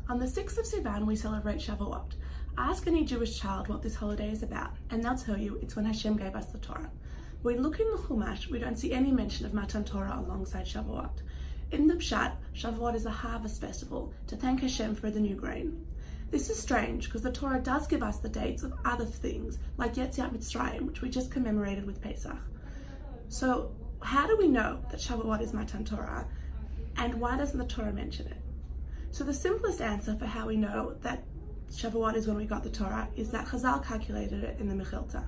On the 6th of Sivan, we celebrate Shavuot. Ask any Jewish child what this holiday is about, and they'll tell you it's when Hashem gave us the Torah. When we look in the Chumash, we don't see any mention of Matan Torah alongside Shavuot. In the Pshat, Shavuot is a harvest festival to thank Hashem for the new grain. This is strange because the Torah does give us the dates of other things, like Yetziat Mitzrayim, which we just commemorated with Pesach. So how do we know that Shavuot is Matan Torah, and why doesn't the Torah mention it? So the simplest answer for how we know that Shavuot is when we got the Torah is that Chazal calculated it in the Mechilta.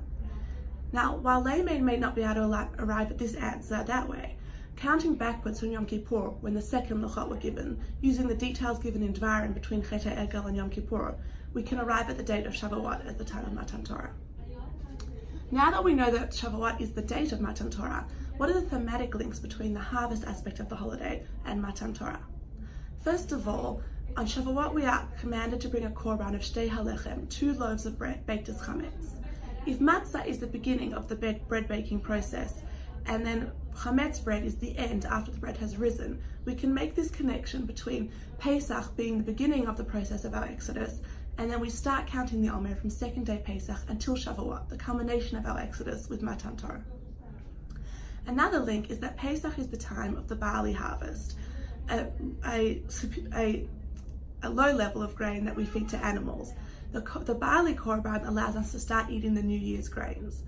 Now, while laymen may not be able to arrive at this answer that way, counting backwards from Yom Kippur, when the second Luchot were given, using the details given in Dvarim between Chet HaEgel and Yom Kippur, we can arrive at the date of Shavuot as the time of Matan Torah. Now that we know that Shavuot is the date of Matan Torah, what are the thematic links between the harvest aspect of the holiday and Matan Torah? First of all, on Shavuot we are commanded to bring a korban of shtei halechem, 2 loaves of bread baked as chametz. If matzah is the beginning of the bread baking process, and then chametz bread is the end after the bread has risen, we can make this connection between Pesach being the beginning of the process of our Exodus, and then we start counting the Omer from second day Pesach until Shavuot, the culmination of our Exodus with Matan Torah. Another link is that Pesach is the time of the barley harvest, a low level of grain that we feed to animals. The barley korban allows us to start eating the New Year's grains.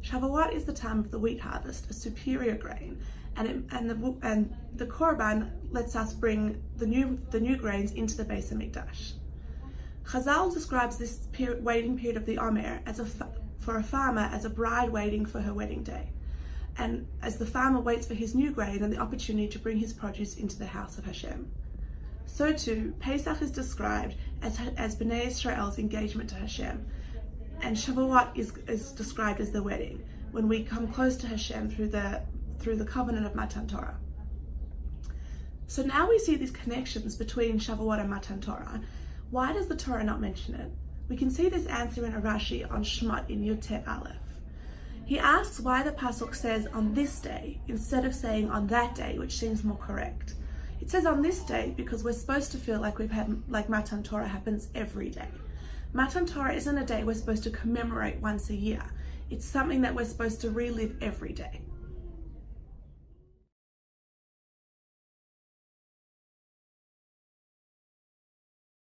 Shavuot is the time of the wheat harvest, a superior grain, and the korban lets us bring the new grains into the Beis Hamikdash. Chazal describes this waiting period of the Omer for a farmer as a bride waiting for her wedding day, and as the farmer waits for his new grain and the opportunity to bring his produce into the house of Hashem. So too, Pesach is described as Bnei Israel's engagement to Hashem, and Shavuot is described as the wedding, when we come close to Hashem through the covenant of Matan Torah. So now we see these connections between Shavuot and Matan Torah. Why does the Torah not mention it? We can see this answer in a Rashi on Shmot in Yud Tet Aleph. He asks why the pasuk says on this day instead of saying on that day, which seems more correct. It says on this day because we're supposed to feel like Matan Torah happens every day. Matan Torah isn't a day we're supposed to commemorate once a year. It's something that we're supposed to relive every day.